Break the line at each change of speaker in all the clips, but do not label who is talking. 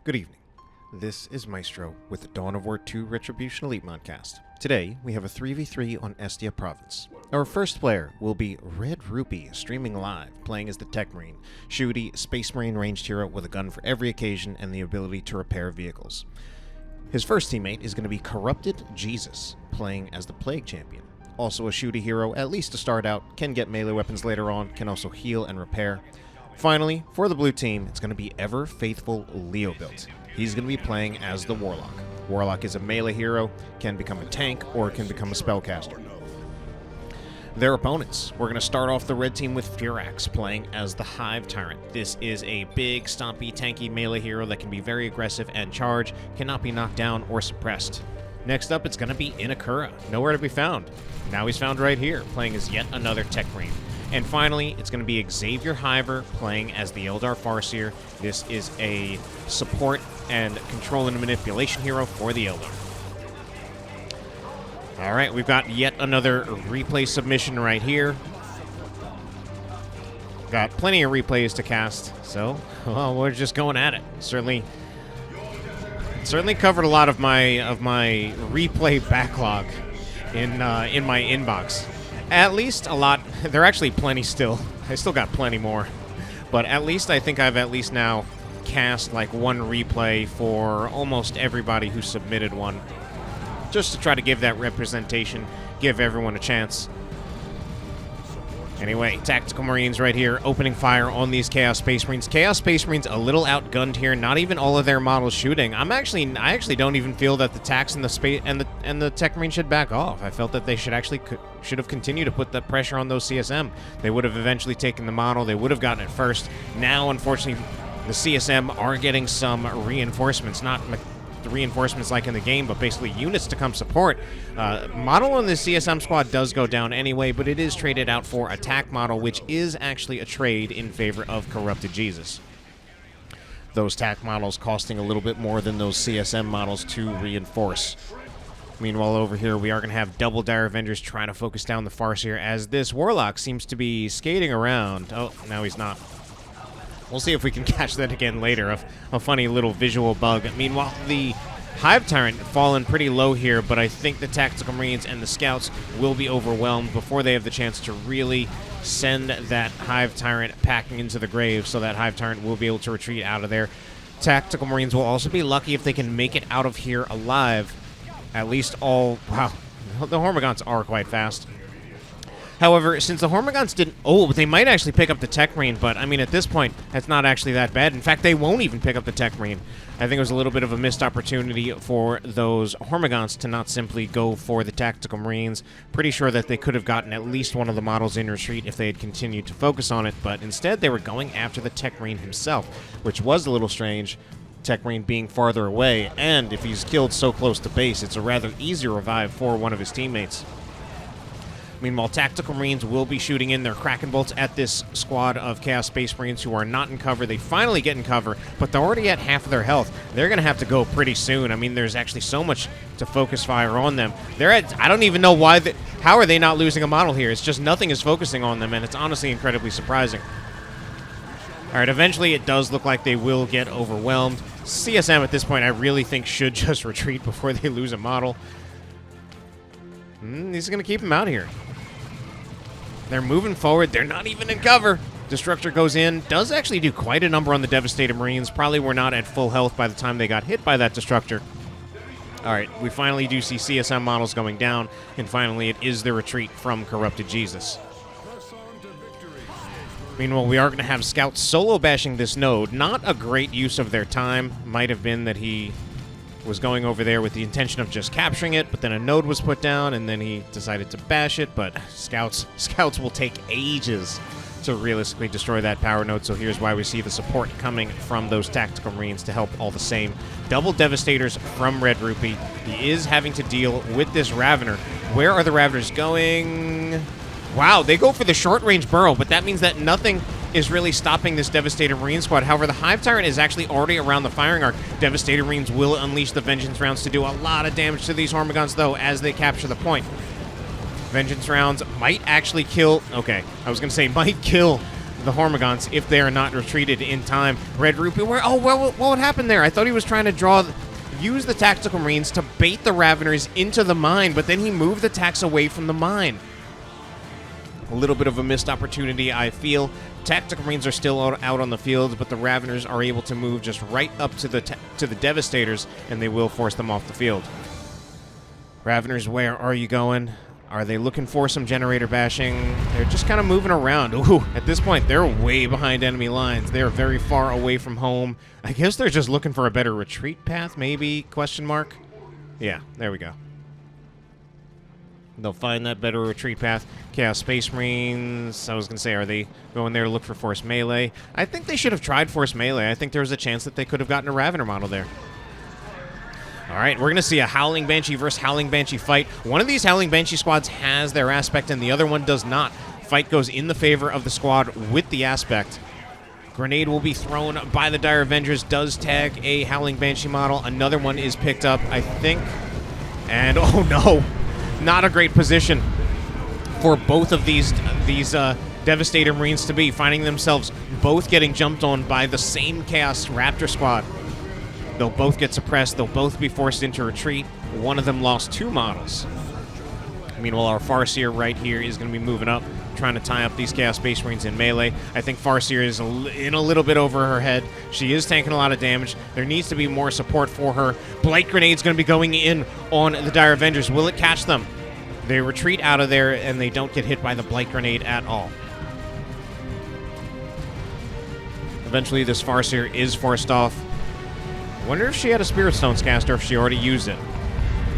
Good evening. This is Maestro with the Dawn of War 2 Retribution Elite Modcast. Today, we have a 3v3 on Estia Province. Our first player will be Red-Rupee, streaming live, playing as the Techmarine, shooty, Space Marine ranged hero with a gun for every occasion and the ability to repair vehicles. His first teammate is going to be Corrupted Jesus, playing as the Plague Champion. Also a shooty hero, at least to start out, can get melee weapons later on, can also heal and repair. Finally, for the blue team, it's going to be ever faithful Leobuilt. He's going to be playing as the Warlock. Warlock is a melee hero, can become a tank, or can become a spellcaster. Their opponents, we're going to start off the red team with FURAX, playing as the Hive Tyrant. This is a big, stompy, tanky melee hero that can be very aggressive and charge, cannot be knocked down or suppressed. Next up, it's going to be Inekura, nowhere to be found. Now he's found right here, playing as yet another Techmarine. And finally, it's going to be Xavierhiver playing as the Eldar Farseer. This is a support and control and manipulation hero for the Eldar. All right, we've got yet another replay submission right here. Got plenty of replays to cast, so well, we're just going at it. Certainly covered a lot of my replay backlog in my inbox. At least a lot. There are actually plenty still. I still got plenty more. But at least I think I've at least now cast like one replay for almost everybody who submitted one. Just to try to give that representation, give everyone a chance. Anyway, Tactical Marines right here, opening fire on these Chaos Space Marines. Chaos Space Marines a little outgunned here. Not even all of their models shooting. I actually don't even feel that the Tax and the Space and the Techmarine should back off. I felt that they should have continued to put the pressure on those CSM. They would have eventually taken the model. They would have gotten it first. Now, unfortunately, the CSM are getting some reinforcements, not the reinforcements like in the game, but basically units to come support. Model on the CSM squad does go down anyway, but it is traded out for attack model, which is actually a trade in favor of Corrupted Jesus. Those attack models costing a little bit more than those CSM models to reinforce. Meanwhile, over here, we are going to have double Dire Avengers trying to focus down the Farseer as this Warlock seems to be skating around. Oh, now he's not. We'll see if we can catch that again later. A funny little visual bug. Meanwhile, the Hive Tyrant fallen pretty low here, but I think the Tactical Marines and the Scouts will be overwhelmed before they have the chance to really send that Hive Tyrant packing into the grave, so that Hive Tyrant will be able to retreat out of there. Tactical Marines will also be lucky if they can make it out of here alive. At least all... Wow, the Hormagaunts are quite fast. However, since the Hormagaunts didn't... Oh, they might actually pick up the Techmarine, but, I mean, at this point, that's not actually that bad. In fact, they won't even pick up the Techmarine. I think it was a little bit of a missed opportunity for those Hormagaunts to not simply go for the Tactical Marines. Pretty sure that they could have gotten at least one of the models in retreat if they had continued to focus on it, but instead they were going after the Techmarine himself, which was a little strange. Techmarine being farther away, and if he's killed so close to base, it's a rather easy revive for one of his teammates. Meanwhile, Tactical Marines will be shooting in their Kraken Bolts at this squad of Chaos Space Marines who are not in cover. They finally get in cover, but they're already at half of their health. They're going to have to go pretty soon. I mean, there's actually so much to focus fire on them. They're at, I don't even know why, how are they not losing a model here? It's just nothing is focusing on them, and it's honestly incredibly surprising. All right, eventually it does look like they will get overwhelmed. CSM at this point I really think should just retreat before they lose a model. He's going to keep him out here. They're moving forward. They're not even in cover. Destructor goes in. Does actually do quite a number on the Devastated Marines. Probably were not at full health by the time they got hit by that Destructor. All right, we finally do see CSM models going down, and finally it is the retreat from Corrupted Jesus. Meanwhile, we are going to have Scouts solo bashing this node. Not a great use of their time. Might have been that he was going over there with the intention of just capturing it, but then a node was put down, and then he decided to bash it, but Scouts will take ages to realistically destroy that power node, so here's why we see the support coming from those Tactical Marines to help all the same. Double Devastators from Red-Rupee. He is having to deal with this Ravener. Where are the Raveners going? Wow, they go for the short-range burrow, but that means that nothing is really stopping this Devastated Marine squad. However, the Hive Tyrant is actually already around the firing arc. Devastated Marines will unleash the Vengeance rounds to do a lot of damage to these Hormagaunts, though, as they capture the point. Vengeance rounds might actually kill... Okay, I was going to say might kill the Hormagaunts if they are not retreated in time. Red-Rupee, what would happen there? I thought he was trying to use the Tactical Marines to bait the Raveners into the mine, but then he moved the tax away from the mine. A little bit of a missed opportunity, I feel. Tactical Marines are still out on the field, but the Raveners are able to move just right up to the Devastators, and they will force them off the field. Raveners, where are you going? Are they looking for some generator bashing? They're just kind of moving around. Ooh, at this point, they're way behind enemy lines. They're very far away from home. I guess they're just looking for a better retreat path, maybe? Question mark? Yeah, there we go. They'll find that better retreat path. Chaos Space Marines, I was going to say, are they going there to look for Force Melee? I think they should have tried Force Melee. I think there was a chance that they could have gotten a Ravener model there. All right, we're going to see a Howling Banshee versus Howling Banshee fight. One of these Howling Banshee squads has their aspect, and the other one does not. Fight goes in the favor of the squad with the aspect. Grenade will be thrown by the Dire Avengers, does tag a Howling Banshee model. Another one is picked up, I think. And, oh no, not a great position for both of these Devastator Marines to be, finding themselves both getting jumped on by the same Chaos Raptor squad. They'll both get suppressed. They'll both be forced into retreat. One of them lost 2 models. Meanwhile, our Farseer right here is going to be moving up, trying to tie up these Chaos Space Marines in melee. I think Farseer is in a little bit over her head. She is tanking a lot of damage. There needs to be more support for her. Blight Grenade's going to be going in on the Dire Avengers. Will it catch them? They retreat out of there, and they don't get hit by the Blight Grenade at all. Eventually, this Farseer is forced off. I wonder if she had a Spirit Stones caster, if she already used it.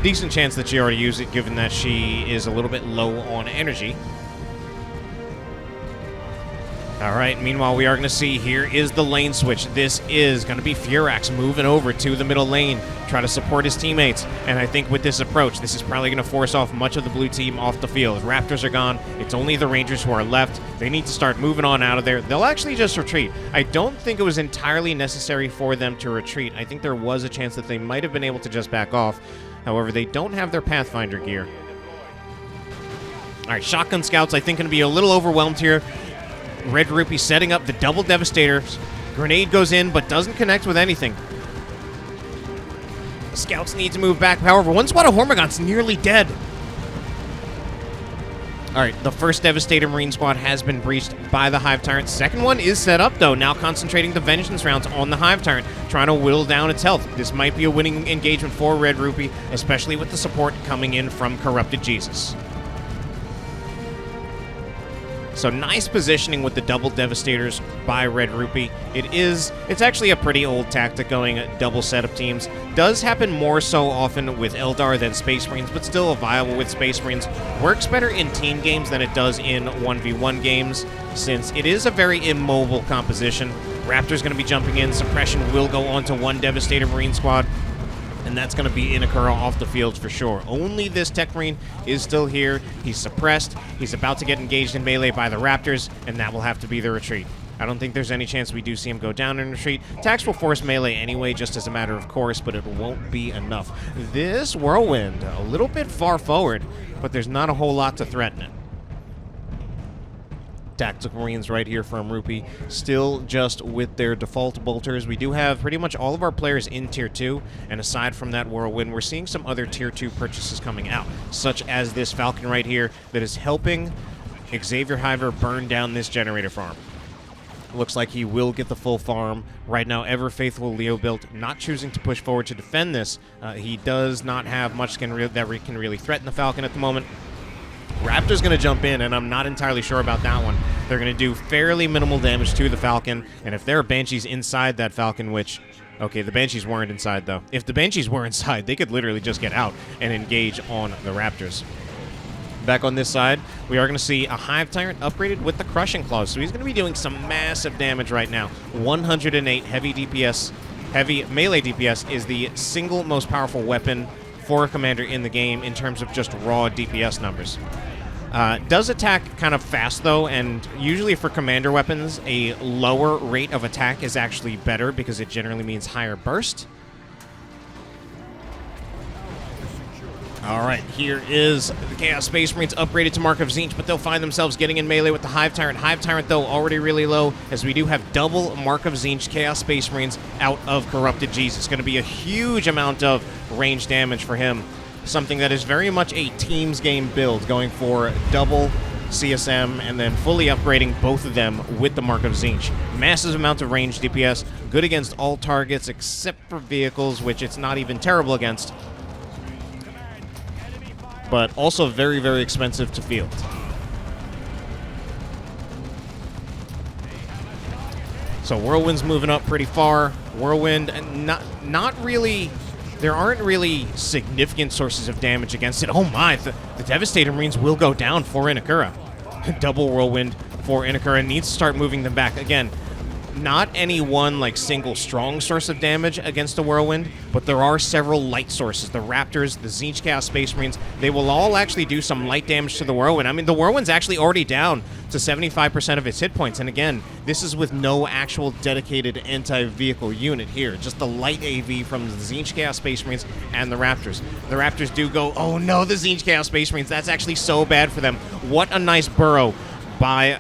Decent chance that she already used it, given that she is a little bit low on energy. All right, meanwhile, we are going to see here is the lane switch. This is going to be FURAX moving over to the middle lane, try to support his teammates. And I think with this approach, this is probably going to force off much of the blue team off the field. Raptors are gone. It's only the Rangers who are left. They need to start moving on out of there. They'll actually just retreat. I don't think it was entirely necessary for them to retreat. I think there was a chance that they might have been able to just back off. However, they don't have their Pathfinder gear. All right, Shotgun Scouts, I think, going to be a little overwhelmed here. Red-Rupee setting up the double Devastators. Grenade goes in, but doesn't connect with anything. The Scouts need to move back. However, one squad of Hormagaunts nearly dead. All right, the first Devastator Marine squad has been breached by the Hive Tyrant. Second one is set up, though, now concentrating the Vengeance rounds on the Hive Tyrant, trying to whittle down its health. This might be a winning engagement for Red-Rupee, especially with the support coming in from Corrupted Jesus. So nice positioning with the double Devastators by Red-Rupee. It's actually a pretty old tactic going double setup teams. Does happen more so often with Eldar than Space Marines, but still viable with Space Marines. Works better in team games than it does in 1v1 games, since it is a very immobile composition. Raptor's going to be jumping in. Suppression will go on to one Devastator Marine squad, and that's going to be Inekura off the field for sure. Only this Techmarine is still here. He's suppressed. He's about to get engaged in melee by the Raptors, and that will have to be the retreat. I don't think there's any chance we do see him go down and retreat. Tax will force melee anyway, just as a matter of course, but it won't be enough. This Whirlwind, a little bit far forward, but there's not a whole lot to threaten it. Tactical Marines right here from Rupee, still just with their default bolters. We do have pretty much all of our players in Tier 2, and aside from that Whirlwind, we're seeing some other Tier 2 purchases coming out, such as this Falcon right here that is helping xavierhiver burn down this generator farm. Looks like he will get the full farm. Right now, ever faithful Leobuilt not choosing to push forward to defend this. He does not have much that can really threaten the Falcon at the moment. Raptor's going to jump in, and I'm not entirely sure about that one. They're going to do fairly minimal damage to the Falcon, and if there are Banshees inside that Falcon, which... Okay, the Banshees weren't inside, though. If the Banshees were inside, they could literally just get out and engage on the Raptors. Back on this side, we are going to see a Hive Tyrant upgraded with the Crushing Claws, so he's going to be doing some massive damage right now. 108 heavy DPS. Heavy melee DPS is the single most powerful weapon for a commander in the game in terms of just raw DPS numbers. Does attack kind of fast, though, and usually for commander weapons, a lower rate of attack is actually better because it generally means higher burst. All right, here is the Chaos Space Marines upgraded to Mark of Tzeentch, but they'll find themselves getting in melee with the Hive Tyrant. Hive Tyrant, though, already really low, as we do have double Mark of Tzeentch Chaos Space Marines out of Corrupted Jesus. Going to be a huge amount of range damage for him. Something that is very much a teams game build, going for double CSM and then fully upgrading both of them with the Mark of Tzeentch. Massive amount of range DPS, good against all targets except for vehicles, which it's not even terrible against, but also very, very expensive to field. So Whirlwind's moving up pretty far. Whirlwind, not really... There aren't really significant sources of damage against it. Oh my, the Devastator Marines will go down for Inekura. Double Whirlwind for Inekura. Needs to start moving them back. Again, not any one like single strong source of damage against the Whirlwind, but there are several light sources. The Raptors, the Tzeentch Chaos Space Marines, they will all actually do some light damage to the Whirlwind. I mean, the Whirlwind's actually already down to 75% of its hit points. And again, this is with no actual dedicated anti-vehicle unit here. Just the light AV from the Tzeentch Chaos Space Marines and the Raptors. The Raptors do go, oh no, the Tzeentch Chaos Space Marines. That's actually so bad for them. What a nice burrow by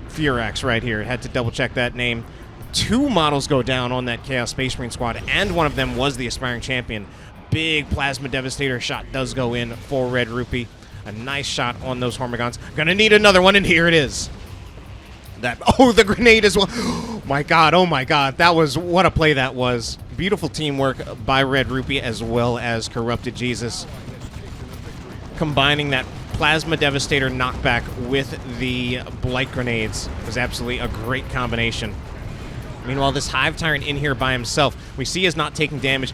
FURAX right here. Had to double check that name. 2 models go down on that Chaos Space Marine squad, and one of them was the aspiring champion. Big Plasma Devastator shot does go in for Red-Rupee. A nice shot on those Hormigons. Gonna need another one, and here it is. Oh, the grenade as well. Oh my god, that was, what a play that was. Beautiful teamwork by Red-Rupee as well as Corrupted Jesus. Combining that Plasma Devastator knockback with the Blight Grenades was absolutely a great combination. Meanwhile, this Hive Tyrant in here by himself, we see is not taking damage.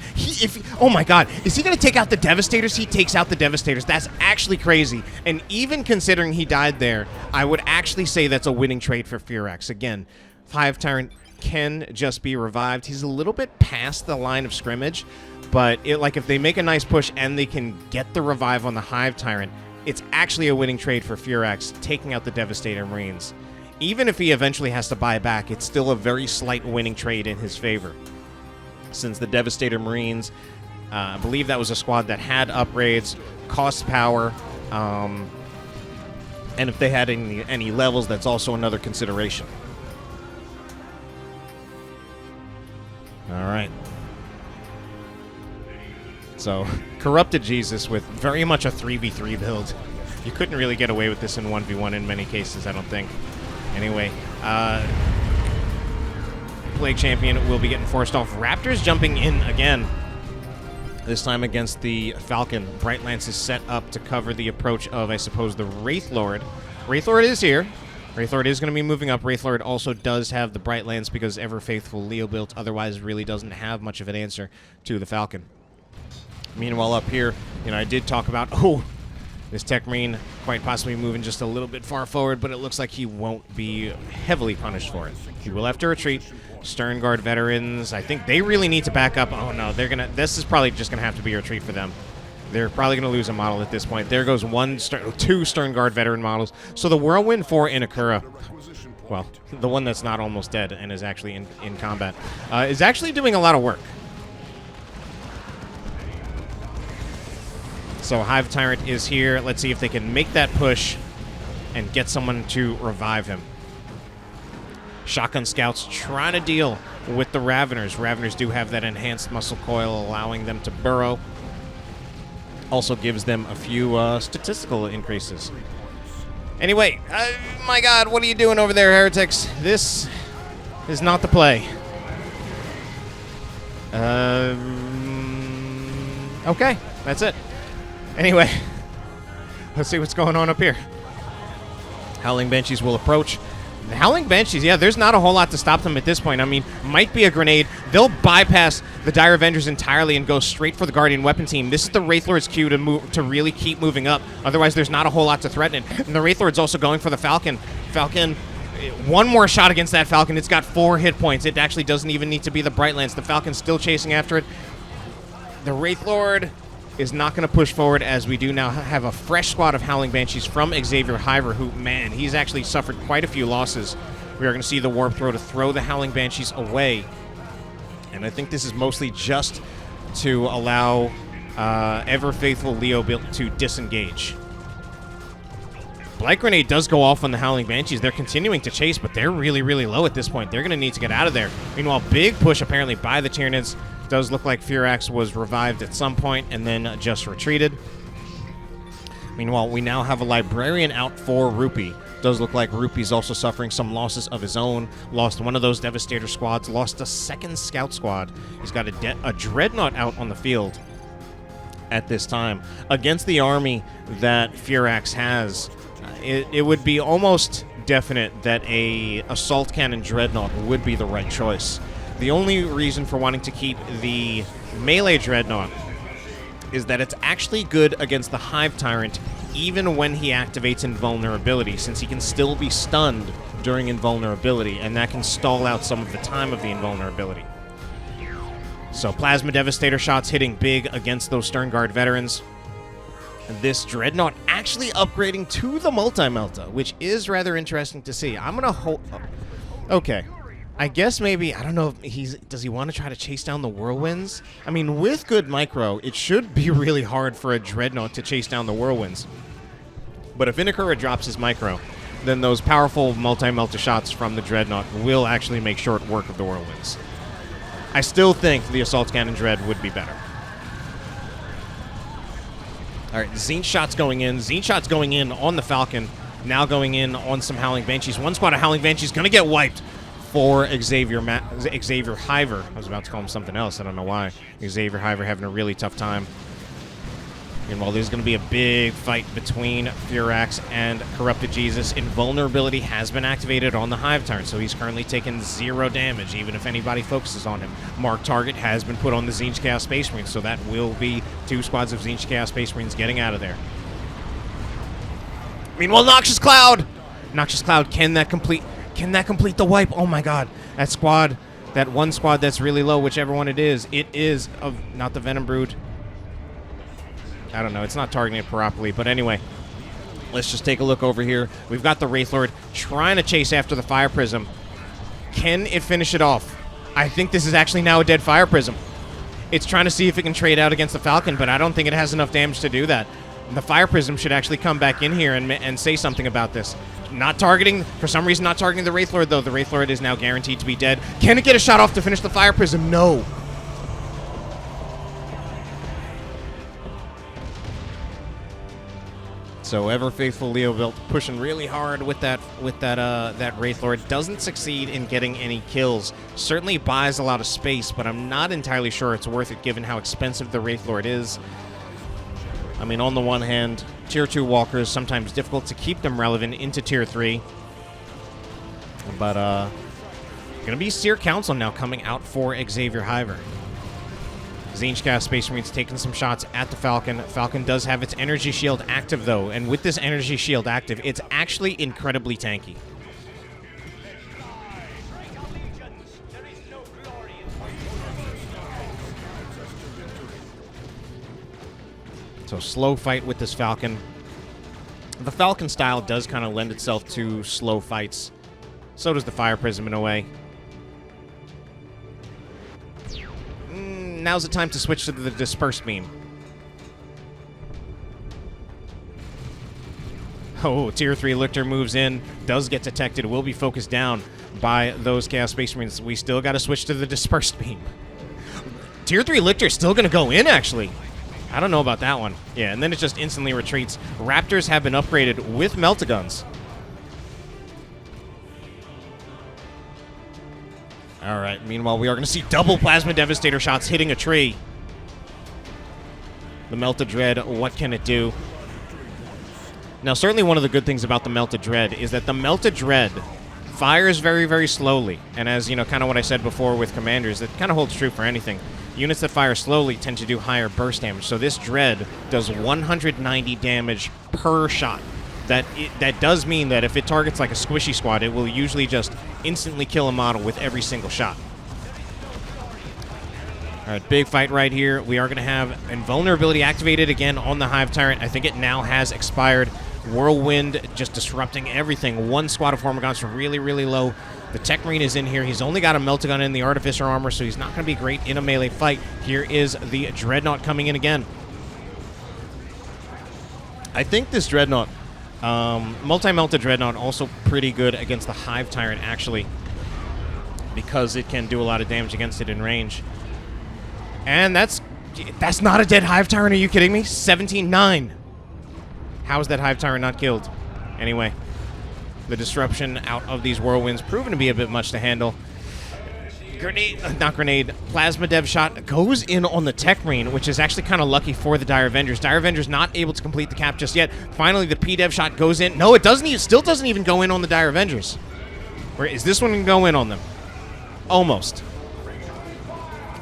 Oh my god, is he going to take out the Devastators? He takes out the Devastators. That's actually crazy. And even considering he died there, I would actually say that's a winning trade for FURAX. Again, Hive Tyrant can just be revived. He's a little bit past the line of scrimmage, but if they make a nice push and they can get the revive on the Hive Tyrant, it's actually a winning trade for FURAX, taking out the Devastator Marines. Even if he eventually has to buy back, it's still a very slight winning trade in his favor. Since the Devastator Marines, I believe that was a squad that had upgrades, cost power, and if they had any levels, that's also another consideration. All right. So, Corrupted Jesus with very much a 3v3 build. You couldn't really get away with this in 1v1 in many cases, I don't think. Anyway, Plague Champion will be getting forced off. Raptors jumping in again. This time against the Falcon. Bright Lance is set up to cover the approach of, I suppose, the Wraithlord. Wraithlord is here. Wraithlord is going to be moving up. Wraithlord also does have the Bright Lance because ever-faithful Leobuilt otherwise really doesn't have much of an answer to the Falcon. Meanwhile, up here, I did talk about, this Techmarine quite possibly moving just a little bit far forward, but it looks like he won't be heavily punished for it. He will have to retreat. Stern Guard veterans, I think they really need to back up. Oh no, this is probably just gonna have to be a retreat for them. They're probably gonna lose a model at this point. There goes 2 Stern Guard veteran models. So the Whirlwind for Inekura, well, the one that's not almost dead and is actually in combat, is actually doing a lot of work. So Hive Tyrant is here. Let's see if they can make that push and get someone to revive him. Shotgun Scouts trying to deal with the Raveners. Raveners do have that enhanced muscle coil, allowing them to burrow. Also gives them a few statistical increases. Anyway, my god, what are you doing over there, heretics? This is not the play. Okay, that's it. Anyway, let's see what's going on up here. Howling Banshees will approach. The Howling Banshees, yeah, there's not a whole lot to stop them at this point. I mean, might be a grenade. They'll bypass the Dire Avengers entirely and go straight for the Guardian Weapon Team. This is the Wraithlord's cue to really keep moving up. Otherwise, there's not a whole lot to threaten it. And the Wraithlord's also going for the Falcon. Falcon, one more shot against that Falcon. It's got 4 hit points. It actually doesn't even need to be the Bright Lance. The Falcon's still chasing after it. The Wraithlord is not going to push forward, as we do now have a fresh squad of Howling Banshees from xavierhiver, who, man, he's actually suffered quite a few losses. We are going to see the Warp Throw to throw the Howling Banshees away. And I think this is mostly just to allow ever faithful Leobuilt to disengage. Blight Grenade does go off on the Howling Banshees. They're continuing to chase, but they're really, really low at this point. They're going to need to get out of there. Meanwhile, big push apparently by the Tyranids. Does look like FURAX was revived at some point and then just retreated. Meanwhile, we now have a Librarian out for Rupee. Does look like Rupee's also suffering some losses of his own. Lost one of those Devastator squads. Lost a second Scout squad. He's got a Dreadnought out on the field at this time. Against the army that FURAX has, it would be almost definite that a Assault Cannon Dreadnought would be the right choice. The only reason for wanting to keep the melee Dreadnought is that it's actually good against the Hive Tyrant even when he activates Invulnerability, since he can still be stunned during Invulnerability, and that can stall out some of the time of the Invulnerability. So Plasma Devastator shots hitting big against those Stern Guard veterans. This Dreadnought actually upgrading to the Multi-Melta, which is rather interesting to see. I'm going to hold... Okay. I guess maybe, I don't know, does he want to try to chase down the Whirlwinds? I mean, with good micro, it should be really hard for a Dreadnought to chase down the Whirlwinds. But if Inekura drops his micro, then those powerful Multi-Melta shots from the Dreadnought will actually make short work of the Whirlwinds. I still think the Assault Cannon Dread would be better. All right, Zinch shots going in. Zinch shots going in on the Falcon. Now going in on some Howling Banshees. One squad of Howling Banshees going to get wiped for xavierhiver. I was about to call him something else. I don't know why. xavierhiver having a really tough time. Meanwhile, there's going to be a big fight between FURAX and Corrupted Jesus. Invulnerability has been activated on the Hive Tyrant, so he's currently taking 0 damage, even if anybody focuses on him. Mark Target has been put on the Tzeentch Chaos Space Marines, so that will be 2 squads of Tzeentch Chaos Space Marines getting out of there. Meanwhile, Noxious Cloud! Noxious Cloud, can that complete the wipe? Oh my god. That squad, that one squad that's really low, whichever one it is not the Venom Brood. I don't know, it's not targeting it properly, but anyway. Let's just take a look over here. We've got the Wraithlord trying to chase after the Fire Prism. Can it finish it off? I think this is actually now a dead Fire Prism. It's trying to see if it can trade out against the Falcon, but I don't think it has enough damage to do that. The Fire Prism should actually come back in here and say something about this. Not targeting, for some reason not targeting the Wraithlord, though. The Wraithlord is now guaranteed to be dead. Can it get a shot off to finish the Fire Prism? No. So ever faithful Leobuilt pushing really hard with that Wraithlord. Doesn't succeed in getting any kills. Certainly buys a lot of space, but I'm not entirely sure it's worth it given how expensive the Wraithlord is. I mean, on the one hand, Tier 2 walkers, sometimes difficult to keep them relevant into Tier 3. But, gonna be Seer Council now coming out for xavierhiver. Tzeentch Chaos Space Marines taking some shots at the Falcon. Falcon does have its Energy Shield active, though, and with this Energy Shield active, it's actually incredibly tanky. So slow fight with this Falcon. The Falcon style does kind of lend itself to slow fights. So does the Fire Prism in a way. Now's the time to switch to the Dispersed Beam. Oh, Tier 3 Lictor moves in, does get detected, will be focused down by those Chaos Space Marines. We still got to switch to the Dispersed Beam. Tier 3 Lictor still going to go in, actually. I don't know about that one. Yeah, and then it just instantly retreats. Raptors have been upgraded with Meltaguns. All right, meanwhile, we are going to see double Plasma Devastator shots hitting a tree. The Melta Dread, what can it do? Now, certainly one of the good things about the Melta Dread is that the Melta Dread fires very, very slowly. And as, you know, kind of what I said before with Commanders, it kind of holds true for anything. Units that fire slowly tend to do higher burst damage. So this Dread does 190 damage per shot. That does mean that if it targets like a squishy squad, it will usually just instantly kill a model with every single shot. All right, big fight right here. We are going to have Invulnerability activated again on the Hive Tyrant. I think it now has expired. Whirlwind just disrupting everything. One squad of Hormagaunts really, really low. The Techmarine is in here. He's only got a Meltagun in the Artificer armor, so he's not going to be great in a melee fight. Here is the Dreadnought coming in again. I think this Dreadnought, multi-melted Dreadnought, also pretty good against the Hive Tyrant, actually, because it can do a lot of damage against it in range. And that's not a dead Hive Tyrant, are you kidding me? 17-9. How is that Hive Tyrant not killed? Anyway, the disruption out of these whirlwinds proven to be a bit much to handle. Plasma Dev Shot goes in on the Techmarine, which is actually kind of lucky for the Dire Avengers. Dire Avengers not able to complete the cap just yet. Finally, the P-Dev Shot goes in. No, it doesn't. It still doesn't even go in on the Dire Avengers. Where is this one going to go in on them? Almost.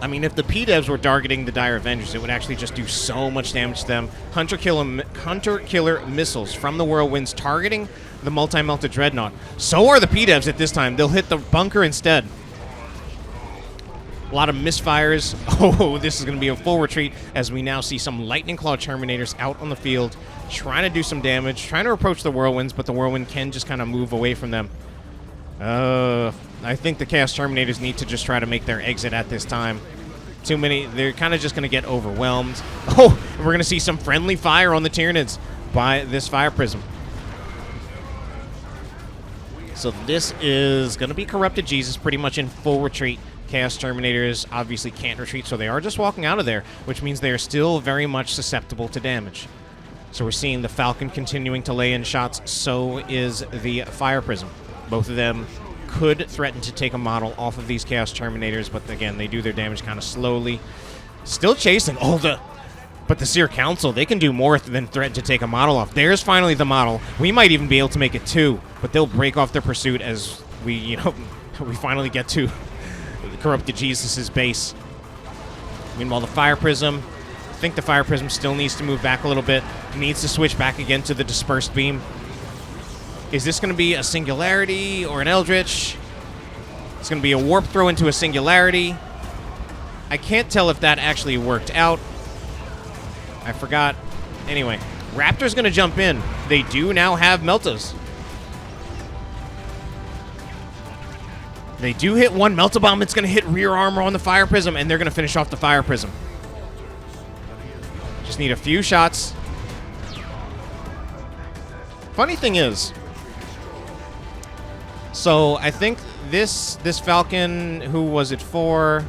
I mean, if the P-Devs were targeting the Dire Avengers, it would actually just do so much damage to them. Hunter Killer missiles from the Whirlwinds targeting the multi-melted Dreadnought. So are the P-Devs at this time. They'll hit the bunker instead. A lot of misfires. Oh, this is going to be a full retreat as we now see some Lightning Claw Terminators out on the field trying to do some damage, trying to approach the Whirlwinds, but the Whirlwind can just kind of move away from them. I think the Chaos Terminators need to just try to make their exit at this time. Too many. They're kind of just going to get overwhelmed. Oh, we're going to see some friendly fire on the Tyranids by this Fire Prism. So this is going to be Corrupted Jesus pretty much in full retreat. Chaos Terminators obviously can't retreat, so they are just walking out of there, which means they are still very much susceptible to damage. So we're seeing the Falcon continuing to lay in shots, so is the Fire Prism. Both of them could threaten to take a model off of these Chaos Terminators, but again, they do their damage kind of slowly. Still chasing. But the Seer Council, they can do more than threaten to take a model off. There's finally the model. We might even be able to make it 2, but they'll break off their pursuit as we finally get to Corrupted Jesus' base. Meanwhile, the Fire Prism, I think the Fire Prism still needs to move back a little bit. Needs to switch back again to the Dispersed Beam. Is this going to be a Singularity or an Eldritch? It's going to be a Warp Throw into a Singularity. I can't tell if that actually worked out. I forgot. Anyway, Raptor's going to jump in. They do now have Meltas. They do hit one Melta Bomb. It's going to hit rear armor on the Fire Prism, and they're going to finish off the Fire Prism. Just need a few shots. Funny thing is, so I think this Falcon, who was it for?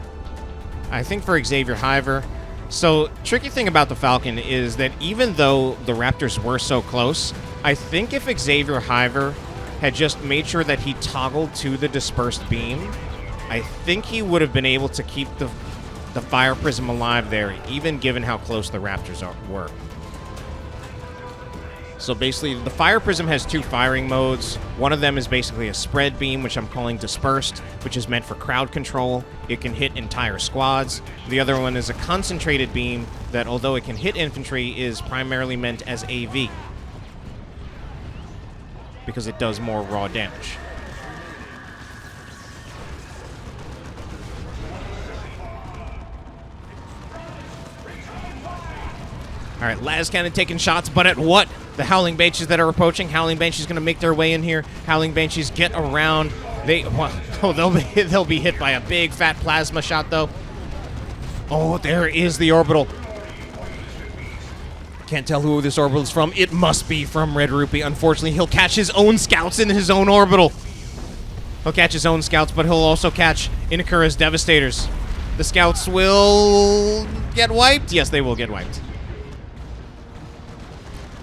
I think for xavierhiver. So, tricky thing about the Falcon is that even though the Raptors were so close, I think if xavierhiver had just made sure that he toggled to the Dispersed Beam, I think he would have been able to keep the Fire Prism alive there, even given how close the Raptors were. So basically, the Fire Prism has 2 firing modes. One of them is basically a spread beam, which I'm calling Dispersed, which is meant for crowd control. It can hit entire squads. The other one is a concentrated beam that, although it can hit infantry, is primarily meant as AV, because it does more raw damage. All right, Las Cannon taking shots, but at what? The Howling Banshees that are approaching. Howling Banshees going to make their way in here. Howling Banshees get around. They'll be hit by a big fat plasma shot though. Oh, there is the orbital. Can't tell who this orbital is from. It must be from Red-Rupee. Unfortunately, he'll catch his own scouts in his own orbital. He'll catch his own scouts, but he'll also catch Inekura's Devastators. The scouts will get wiped. Yes, they will get wiped.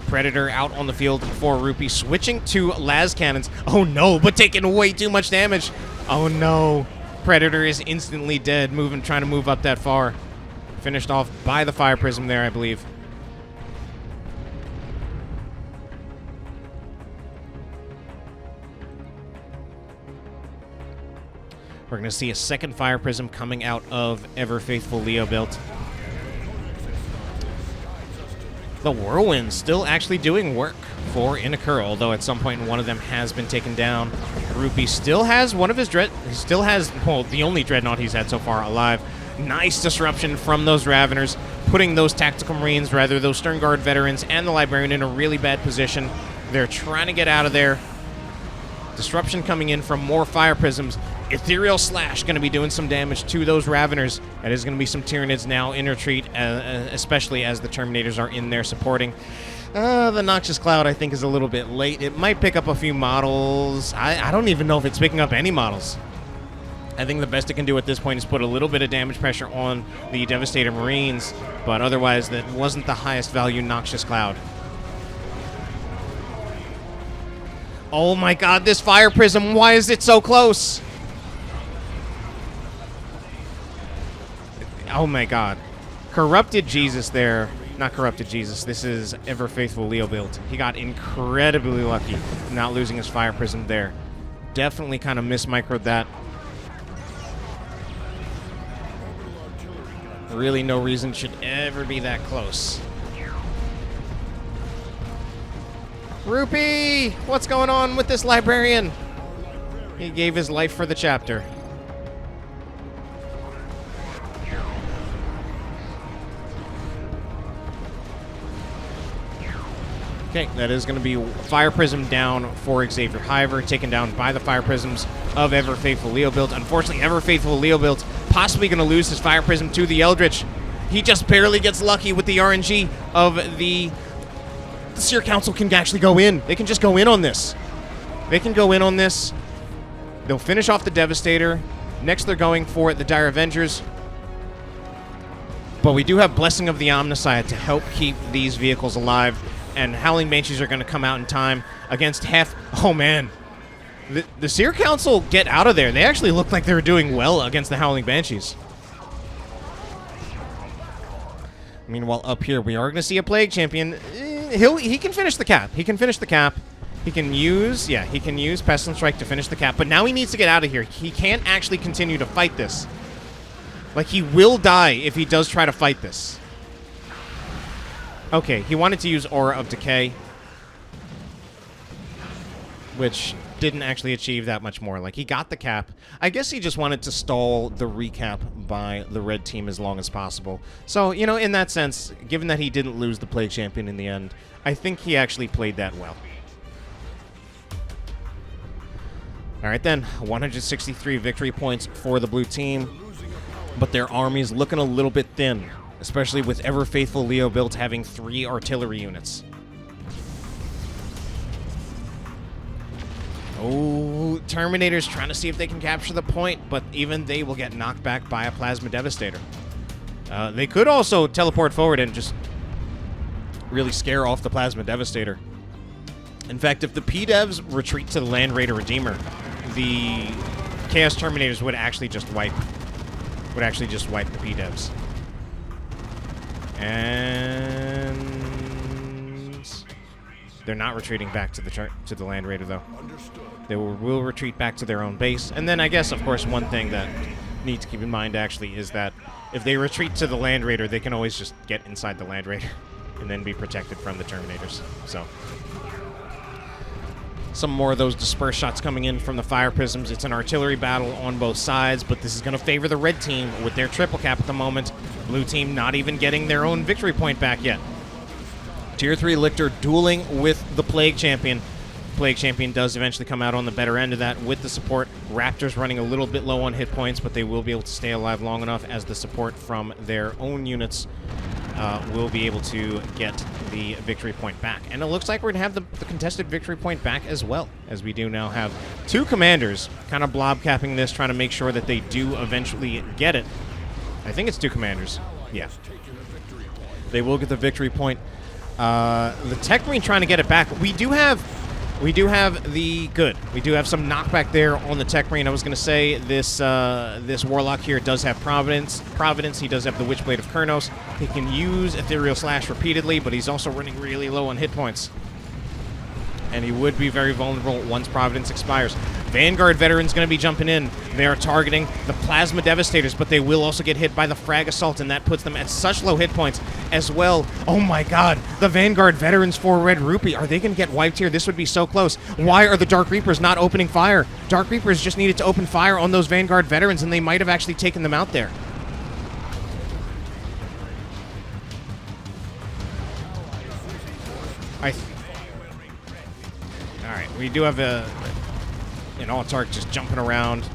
Predator out on the field for Rupee, switching to las cannons. Oh no, but taking way too much damage. Oh no. Predator is instantly dead, trying to move up that far. Finished off by the Fire Prism there, I believe. We're going to see a second Fire Prism coming out of ever-faithful Leobuilt. The Whirlwind still actually doing work for Inekura, although at some point one of them has been taken down. Rupee still has one of his the only Dreadnought he's had so far alive. Nice disruption from those Raveners, putting those Tactical Marines, those Stern Guard veterans, and the Librarian in a really bad position. They're trying to get out of there. Disruption coming in from more Fire Prisms. Ethereal Slash going to be doing some damage to those Raveners. That is going to be some Tyranids now in retreat, especially as the Terminators are in there supporting. The Noxious Cloud, I think, is a little bit late. It might pick up a few models. I don't even know if it's picking up any models. I think the best it can do at this point is put a little bit of damage pressure on the Devastator Marines, but otherwise that wasn't the highest value Noxious Cloud. Oh my god, this Fire Prism, why is it so close? Oh my god. Corrupted Jesus there. Not Corrupted Jesus. This is Ever Faithful Leobuilt. He got incredibly lucky not losing his Fire Prism there. Definitely kind of mismicroed that. Really no reason should ever be that close. Rupee! What's going on with this librarian? He gave his life for the chapter. Okay, that is going to be Fire Prism down for xavierhiver, taken down by the Fire Prisms of Ever Faithful Leobuilt. Unfortunately, Ever Faithful Leobuilt possibly going to lose his Fire Prism to the Eldritch. He just barely gets lucky with the RNG of the Seer Council can actually go in. They can just go in on this. They can go in on this. They'll finish off the Devastator. Next, they're going for the Dire Avengers. But we do have Blessing of the Omnissiah to help keep these vehicles alive. And Howling Banshees are going to come out in time against Hef. Oh, man. The Seer Council get out of there. They actually look like they were doing well against the Howling Banshees. Meanwhile, up here, we are going to see a Plague Champion. He can finish the cap. He can finish the cap. He can use, yeah, he can use Pestilence Strike to finish the cap. But now he needs to get out of here. He can't actually continue to fight this. Like, he will die if he does try to fight this. Okay, he wanted to use Aura of Decay, which didn't actually achieve that much more. Like, he got the cap. I guess he just wanted to stall the recap by the red team as long as possible. So, you know, in that sense, given that he didn't lose the Plague Champion in the end, I think he actually played that well. All right, then, 163 victory points for the blue team, but their army is looking a little bit thin, especially with Ever Faithful Leobuilt having 3 artillery units. Oh, Terminators trying to see if they can capture the point, but even they will get knocked back by a Plasma Devastator. They could also teleport forward and just really scare off the Plasma Devastator. In fact, if the P-Devs retreat to the Land Raider Redeemer, the Chaos Terminators would actually just wipe the P-Devs. And they're not retreating back to the Land Raider, though. They will retreat back to their own base. And then I guess, of course, one thing that needs to keep in mind, actually, is that if they retreat to the Land Raider, they can always just get inside the Land Raider and then be protected from the Terminators. So, some more of those disperse shots coming in from the Fire Prisms. It's an artillery battle on both sides, but this is going to favor the red team with their triple cap at the moment. Blue team not even getting their own victory point back yet. Tier 3 Lictor dueling with the Plague Champion. Plague Champion does eventually come out on the better end of that with the support. Raptors running a little bit low on hit points, but they will be able to stay alive long enough as the support from their own units will be able to get the victory point back. And it looks like we're going to have the contested victory point back as well, as we do now have 2 commanders kind of blob capping this, trying to make sure that they do eventually get it. I think it's 2 commanders. Yeah. They will get the victory point. The Techmarine trying to get it back. We do have some knockback there on the Techmarine. I was going to say this Warlock here does have Providence. He does have the Witchblade of Kurnos. He can use Ethereal Slash repeatedly, but he's also running really low on hit points. And he would be very vulnerable once Providence expires. Vanguard Veteran's going to be jumping in. They are targeting the Plasma Devastators, but they will also get hit by the Frag Assault, and that puts them at such low hit points as well. Oh my god, the Vanguard Veterans for Red-Rupee, are they going to get wiped here? This would be so close. Why are the Dark Reapers not opening fire? Dark Reapers just needed to open fire on those Vanguard Veterans, and they might have actually taken them out there. Alright, we do have an Autarch just jumping around.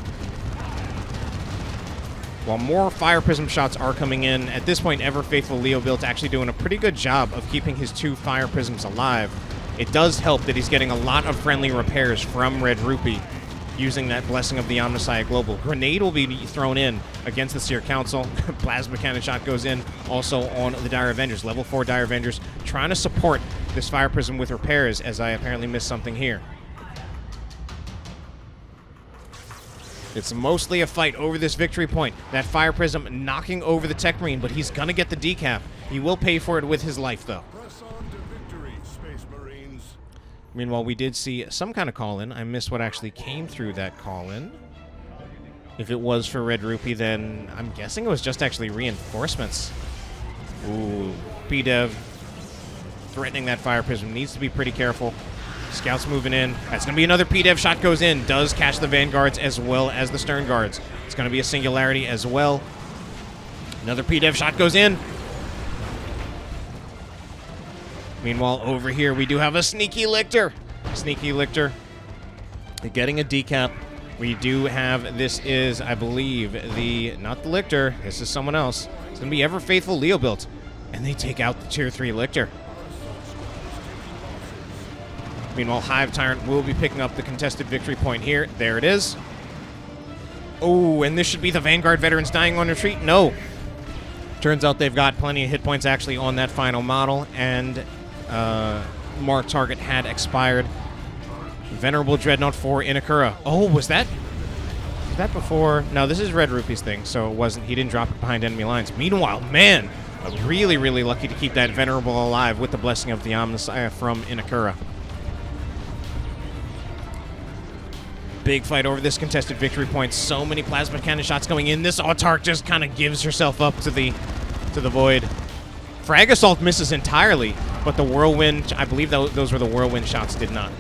while more Fire Prism shots are coming in, at this point, ever-faithful Leobuilt actually doing a pretty good job of keeping his 2 Fire Prisms alive. It does help that he's getting a lot of friendly repairs from Red-Rupee using that Blessing of the Omnissiah Global. Grenade will be thrown in against the Seer Council. Plasma Cannon Shot goes in also on the Dire Avengers. Level 4 Dire Avengers trying to support this Fire Prism with repairs, as I apparently missed something here. It's mostly a fight over this victory point. That Fire Prism knocking over the Techmarine, but he's gonna get the decap. He will pay for it with his life, though.
Press on to victory, Space Marines.
Meanwhile, we did see some kind of call-in. I missed what actually came through that call-in. If it was for Red-Rupee, then I'm guessing it was just actually reinforcements. Ooh, P-Dev threatening that Fire Prism. Needs to be pretty careful. Scouts moving in. That's going to be another P-Dev shot goes in. Does catch the Vanguards as well as the Stern Guards. It's going to be a Singularity as well. Another P-Dev shot goes in. Meanwhile, over here, we do have a Sneaky Lictor. Sneaky Lictor getting a decap. We do have, this is, I believe, not the Lictor. This is someone else. It's going to be ever-faithful Leobuilt. And they take out the Tier 3 Lictor. Meanwhile, Hive Tyrant will be picking up the contested victory point here. There it is. Oh, and this should be the Vanguard veterans dying on retreat. No. Turns out they've got plenty of hit points actually on that final model, and mark target had expired. Venerable Dreadnought for Inekura. Oh, was that before? No, this is Red-Rupee's thing, so it wasn't. He didn't drop it behind enemy lines. Meanwhile, man, really, really lucky to keep that Venerable alive with the Blessing of the Omnissiah from Inekura. Big fight over this contested victory point. So many plasma cannon shots going in. This Autarch just kind of gives herself up to the void. Frag Assault misses entirely, but the Whirlwind, I believe those were the Whirlwind shots, did not.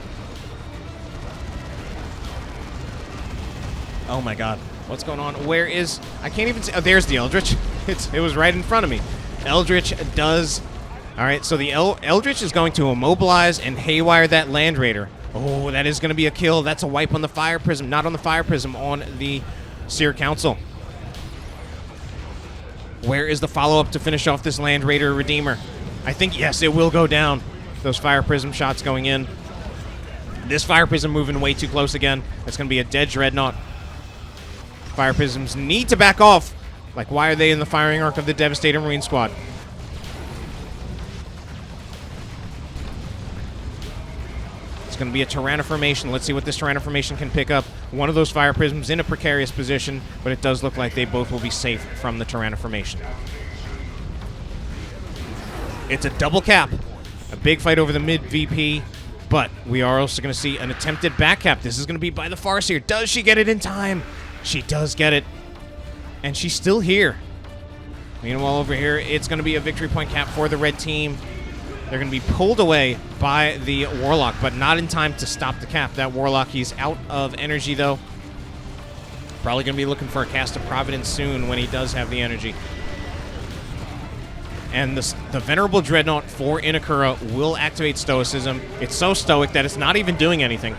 Oh my god. What's going on? Where is... I can't even see... Oh, there's the Eldritch. It was right in front of me. Eldritch does... Alright, so the Eldritch is going to immobilize and haywire that Land Raider. Oh, that is going to be a kill. That's a wipe on the Fire Prism. Not on the Fire Prism, on the Seer Council. Where is the follow-up to finish off this Land Raider Redeemer? I think, yes, it will go down. Those Fire Prism shots going in. This Fire Prism moving way too close again. It's going to be a dead Dreadnought. Fire Prisms need to back off. Like, why are they in the firing arc of the Devastator Marine Squad? Going to be a Tyranniformation. Let's see what this Tyranniformation can pick up. One of those Fire Prisms in a precarious position, but it does look like they both will be safe from the Tyranniformation. It's a double cap. A big fight over the mid-VP, but we are also going to see an attempted back cap. This is going to be by the Farseer. Does she get it in time? She does get it, and she's still here. Meanwhile, over here, it's going to be a victory point cap for the red team. They're going to be pulled away by the Warlock, but not in time to stop the cap. That Warlock, he's out of energy, though. Probably going to be looking for a cast of Providence soon when he does have the energy. And the Venerable Dreadnought for Inekura will activate Stoicism. It's so stoic that it's not even doing anything.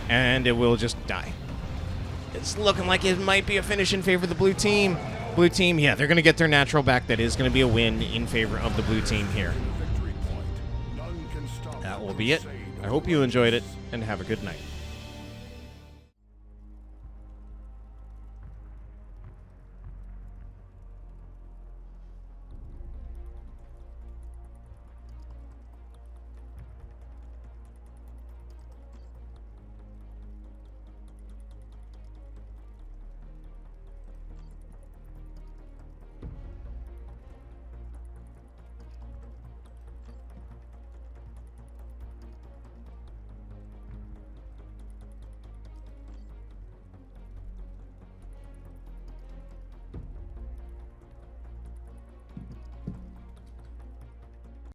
And it will just die. It's looking like it might be a finish in favor of the blue team. Blue team, yeah, they're going to get their natural back. That is going to be a win in favor of the blue team here. That will be it. I hope you enjoyed it, and have a good night.